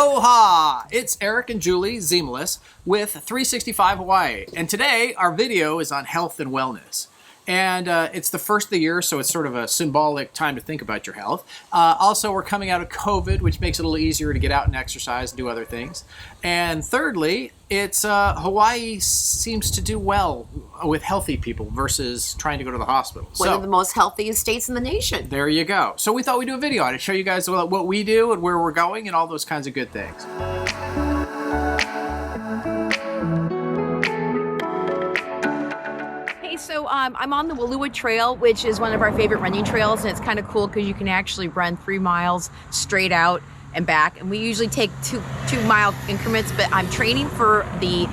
Aloha! It's Eric and Julie Zemelis with 365 Hawaii. And today our video is on health and wellness. And it's the first of the year, so it's sort of a symbolic time to think about your health. Also, we're coming out of COVID, which makes it a little easier to get out and exercise and do other things. And thirdly, it's Hawaii seems to do well with healthy people versus trying to go to the hospital. One of the most healthiest states in the nation. There you go. So we thought we'd do a video on it, show you guys what we do and where we're going and all those kinds of good things. So I'm on the Walua Trail, which is one of our favorite running trails, and it's kind of cool because you can actually run 3 miles straight out and back. And we usually take two mile increments, but I'm training for the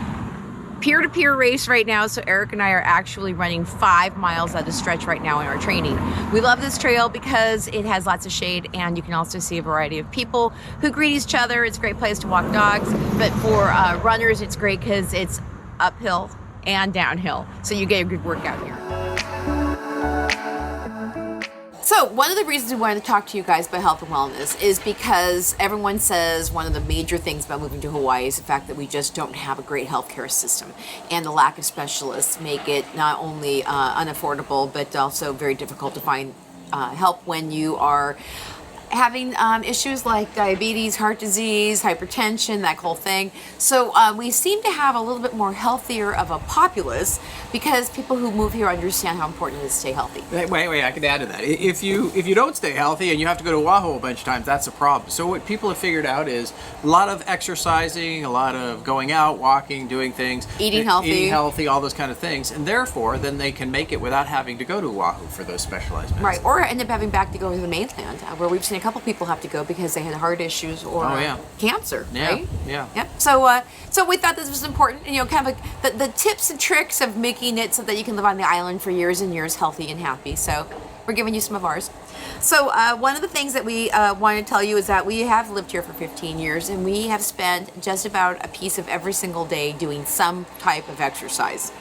peer-to-peer race right now. So Eric and I are actually running 5 miles at a stretch right now in our training. We love this trail because it has lots of shade, and you can also see a variety of people who greet each other. It's a great place to walk dogs, but for runners, it's great because it's uphill and downhill, so you get a good workout here. So one of the reasons we wanted to talk to you guys about health and wellness is because everyone says one of the major things about moving to Hawaii is the fact that we just don't have a great healthcare system, and the lack of specialists make it not only unaffordable but also very difficult to find help when you are having issues like diabetes, heart disease, hypertension, that whole thing. So we seem to have a little bit more healthier of a populace because people who move here understand how important it is to stay healthy. Wait, I can add to that. If you don't stay healthy and you have to go to Oahu a bunch of times, that's a problem. So what people have figured out is a lot of exercising, a lot of going out, walking, doing things. Eating healthy, all those kind of things. And therefore, then they can make it without having to go to Oahu for those specialized medicine. Right, or end up having back to go to the mainland, where we've seen a couple people have to go because they had heart issues or cancer, right? Yeah. So we thought this was important, kind of like the tips and tricks of making it so that you can live on the island for years and years healthy and happy. So we're giving you some of ours. So one of the things that we want to tell you is that we have lived here for 15 years, and we have spent just about a piece of every single day doing some type of exercise.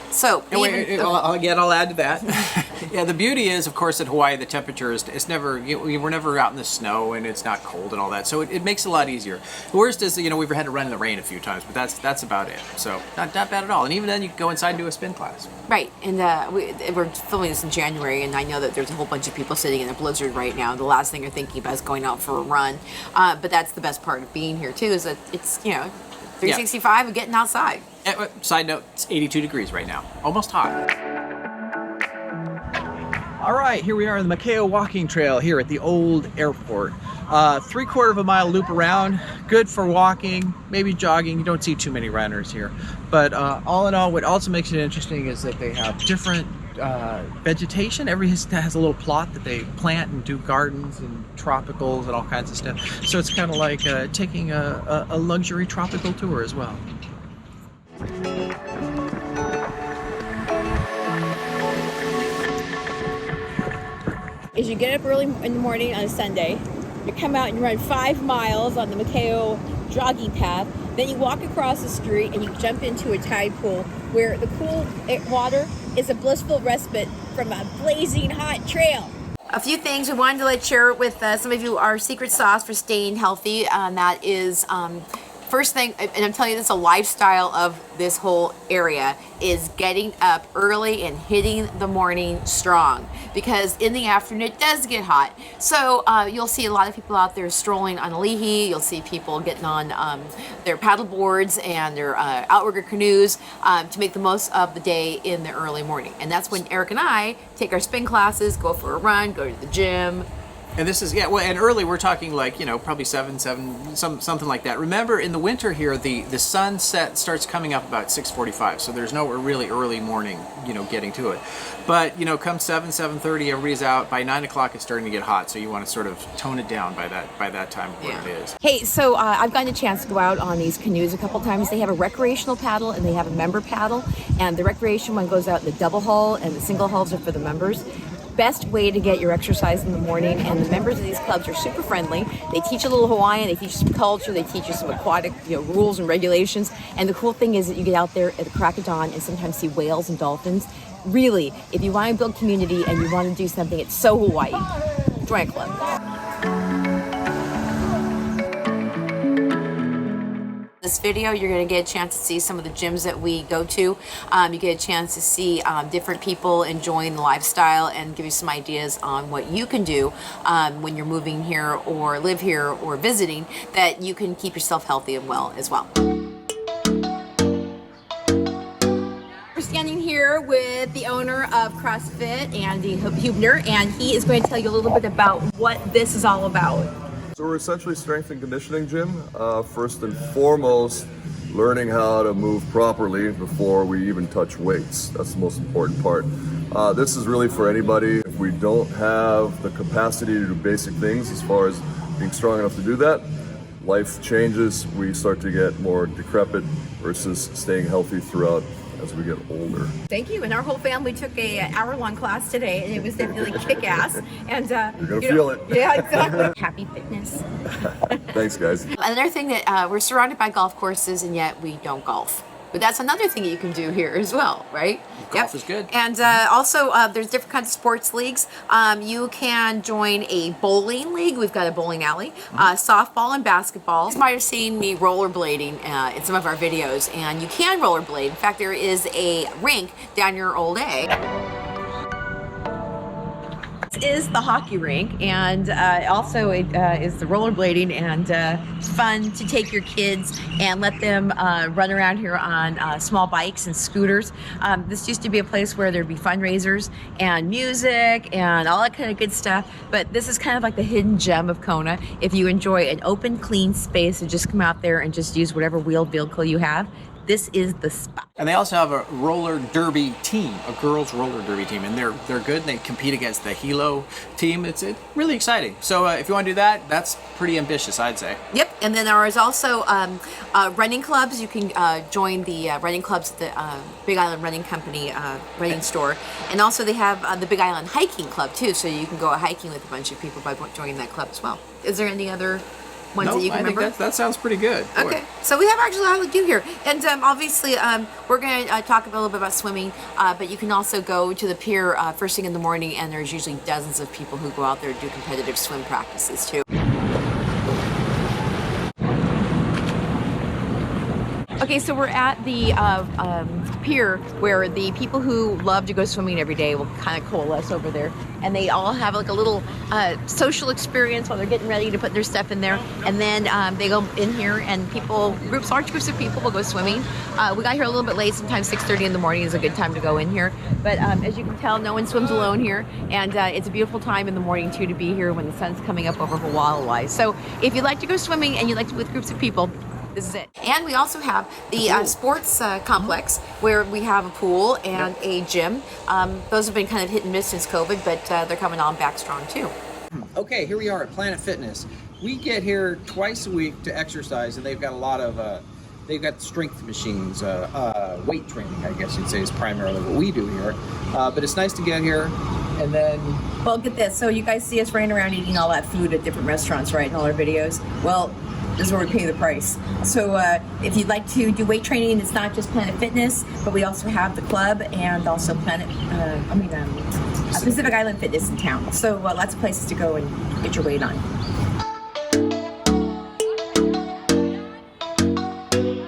So I'll add to that. Yeah, the beauty is, of course, at Hawaii, the temperature is never, we're never out in the snow and it's not cold and all that. So it makes it a lot easier. The worst is, we've had to run in the rain a few times, but that's about it. So not bad at all. And even then, you can go inside and do a spin class. Right. And we're filming this in January, and I know that there's a whole bunch of people sitting in a blizzard right now. The last thing they're thinking about is going out for a run. But that's the best part of being here, too, is that it's, 365 and getting outside. Side note, it's 82 degrees right now. Almost hot. All right, here we are on the Mako walking trail here at the old airport. 3/4 of a mile loop around, good for walking, maybe jogging. You don't see too many runners here. But all in all, what also makes it interesting is that they have different vegetation. Every has a little plot that they plant and do gardens and tropicals and all kinds of stuff. So it's kind of like taking a luxury tropical tour as well. Is you get up early in the morning on a Sunday, you come out and you run 5 miles on the Mako jogging path, then you walk across the street and you jump into a tide pool where the cool water is a blissful respite from a blazing hot trail. A few things we wanted to share with some of you our secret sauce for staying healthy, and that is first thing, and I'm telling you, this is a lifestyle of this whole area, is getting up early and hitting the morning strong, because in the afternoon it does get hot. So you'll see a lot of people out there strolling on Alihi. You'll see people getting on their paddle boards and their outrigger canoes to make the most of the day in the early morning. And that's when Eric and I take our spin classes, go for a run, go to the gym. And this is, and early we're talking like, probably 7, something like that. Remember, in the winter here, the sunset starts coming up about 6:45, so there's no really early morning, getting to it. But, come 7:30, everybody's out. By 9 o'clock, it's starting to get hot, so you want to sort of tone it down by that time of what it is. Hey, so I've gotten a chance to go out on these canoes a couple times. They have a recreational paddle and they have a member paddle, and the recreation one goes out in the double hull, and the single hulls are for the members. Best way to get your exercise in the morning, and the members of these clubs are super friendly. They teach a little Hawaiian, they teach you some culture, they teach you some aquatic rules and regulations, and the cool thing is that you get out there at the crack of dawn and sometimes see whales and dolphins. Really, if you want to build community and you want to do something, it's so Hawaii. Join a club. this video, you're going to get a chance to see some of the gyms that we go to. You get a chance to see different people enjoying the lifestyle and give you some ideas on what you can do when you're moving here or live here or visiting, that you can keep yourself healthy and well as well. We're standing here with the owner of CrossFit, Andy Hubner, and he is going to tell you a little bit about what this is all about. So we're essentially a strength and conditioning gym. First and foremost, learning how to move properly before we even touch weights. That's the most important part. This is really for anybody. If we don't have the capacity to do basic things as far as being strong enough to do that, life changes. We start to get more decrepit versus staying healthy throughout as we get older. Thank you. And our whole family took a hour-long class today, and it was definitely kick-ass. And you're gonna feel it. Yeah, exactly. Happy fitness. Thanks, guys. Another thing that we're surrounded by golf courses, and yet we don't golf. But that's another thing that you can do here as well, right? Golf is good. And also, there's different kinds of sports leagues. You can join a bowling league. We've got a bowling alley, softball and basketball. You might have seen me rollerblading in some of our videos, and you can rollerblade. In fact, there is a rink down your old A. Is the hockey rink, and also it is the rollerblading, and it's fun to take your kids and let them run around here on small bikes and scooters. This used to be a place where there'd be fundraisers and music and all that kind of good stuff, but this is kind of like the hidden gem of Kona. If you enjoy an open, clean space and just come out there and just use whatever wheeled vehicle you have, this is the spot. And they also have a roller derby team, a girls roller derby team, and they're good. And they compete against the Hilo team. It's really exciting. So if you want to do that, that's pretty ambitious, I'd say. Yep. And then there is also running clubs. You can join the running clubs at the Big Island Running Company running store, and also they have the Big Island Hiking Club too. So you can go hiking with a bunch of people by joining that club as well. Is there any other ones that you can remember? I think that sounds pretty good. Okay, boy. So we have actually a lot to do here, and obviously we're going to talk a little bit about swimming, but you can also go to the pier first thing in the morning, and there's usually dozens of people who go out there to do competitive swim practices too. Okay, so we're at the pier where the people who love to go swimming every day will kind of coalesce over there, and they all have like a little social experience while they're getting ready to put their stuff in there, and then they go in here, and large groups of people will go swimming. We got here a little bit late. Sometimes 6:30 in the morning is a good time to go in here, but as you can tell, no one swims alone here, and it's a beautiful time in the morning too to be here when the sun's coming up over Hawai'i. So if you like to go swimming and you like to be with groups of people, this is it. And we also have the sports complex where we have a pool and a gym. Those have been kind of hit and miss since COVID, but they're coming on back strong too. Okay, here we are at Planet Fitness. We get here twice a week to exercise, and they've got a lot of they've got strength machines, weight training, I guess you'd say, is primarily what we do here. But it's nice to get here. And then, well, get this. So you guys see us running around eating all that food at different restaurants, right, in all our videos. Well, this is where we pay the price. So if you'd like to do weight training, it's not just Planet Fitness, but we also have the club and also Pacific Island Fitness in town. So lots of places to go and get your weight on.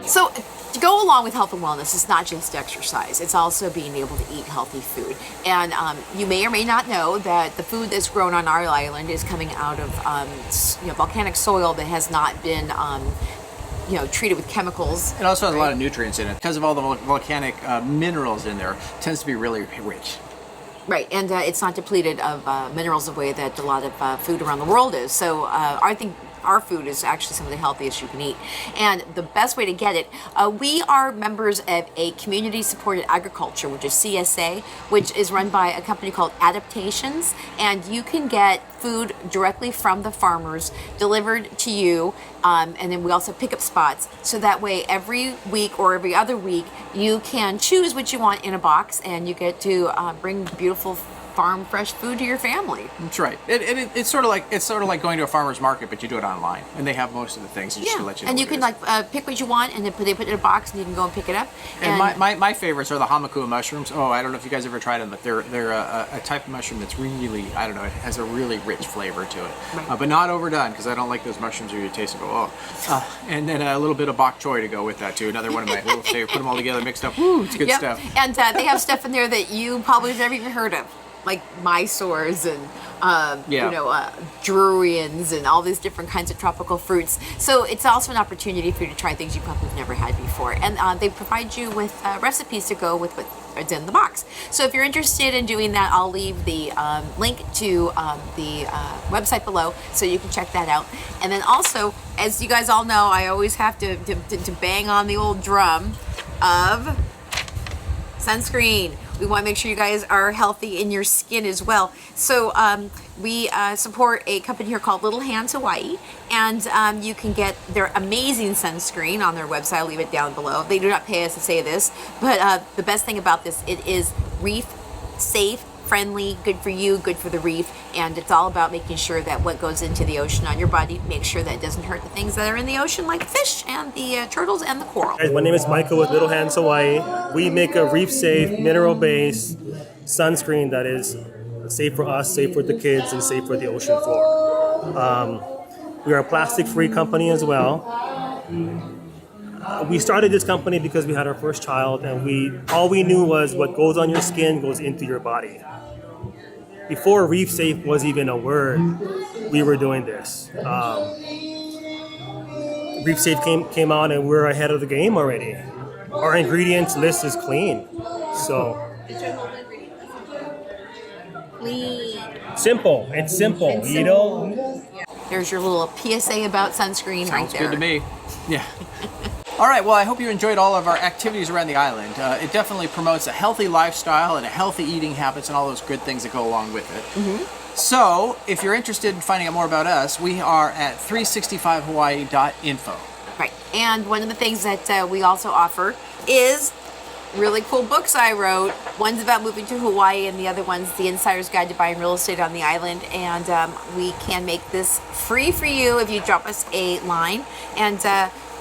So to go along with health and wellness, it's not just exercise. It's also being able to eat healthy food. And you may or may not know that the food that's grown on our island is coming out of volcanic soil that has not been treated with chemicals. It also has a lot of nutrients in it. Because of all the volcanic minerals in there, it tends to be really rich. Right, and it's not depleted of minerals the way that a lot of food around the world is. So I think our food is actually some of the healthiest you can eat. And the best way to get it, we are members of a community-supported agriculture, which is CSA, which is run by a company called Adaptations. And you can get food directly from the farmers delivered to you. And then we also have pickup spots. So that way every week or every other week, you can choose what you want in a box, and you get to bring beautiful farm fresh food to your family. That's right. It's sort of like going to a farmer's market, but you do it online, and they have most of the things. Just to let you know and you can pick what you want, and then they put it in a box, and you can go and pick it up. And my favorites are the hamakua mushrooms. Oh, I don't know if you guys ever tried them, but they're a type of mushroom that's really, I don't know, it has a really rich flavor to it, Right. But not overdone, because I don't like those mushrooms where you taste and go, and then a little bit of bok choy to go with that too. Another one of my little favorite. Put them all together, mixed up. Woo, it's good stuff. And they have stuff in there that you probably have never even heard of, like Mysores and durians and all these different kinds of tropical fruits. So it's also an opportunity for you to try things you probably have never had before. And they provide you with recipes to go with what's in the box. So if you're interested in doing that, I'll leave the link to the website below so you can check that out. And then also, as you guys all know, I always have to bang on the old drum of sunscreen. We want to make sure you guys are healthy in your skin as well. So we support a company here called Little Hands Hawai'i, and you can get their amazing sunscreen on their website. I'll leave it down below. They do not pay us to say this, but the best thing about this, it is reef safe, friendly, good for you, good for the reef, and it's all about making sure that what goes into the ocean on your body, make sure that it doesn't hurt the things that are in the ocean, like fish and the turtles and the coral. Guys, my name is Mako with Little Hands Hawaii. We make a reef-safe, mineral-based sunscreen that is safe for us, safe for the kids, and safe for the ocean floor. We are a plastic-free company as well. We started this company because we had our first child, and all we knew was what goes on your skin goes into your body. Before Reef Safe was even a word, we were doing this. Reef Safe came out, and we're ahead of the game already. Our ingredients list is clean, so Clean. simple. It's simple, you know. There's your little PSA about sunscreen right Sounds there. good to me. Yeah. All right, well, I hope you enjoyed all of our activities around the island. It definitely promotes a healthy lifestyle and a healthy eating habits and all those good things that go along with it. Mm-hmm. So, if you're interested in finding out more about us, we are at 365hawaii.info. Right. And one of the things that we also offer is really cool books I wrote. One's about moving to Hawaii, and the other one's The Insider's Guide to Buying Real Estate on the Island. And we can make this free for you if you drop us a line. And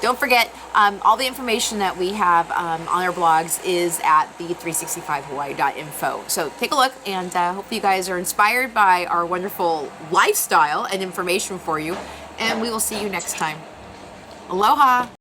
don't forget, all the information that we have on our blogs is at the 365hawaii.info. So take a look, and hope you guys are inspired by our wonderful lifestyle and information for you. And we will see you next time. Aloha!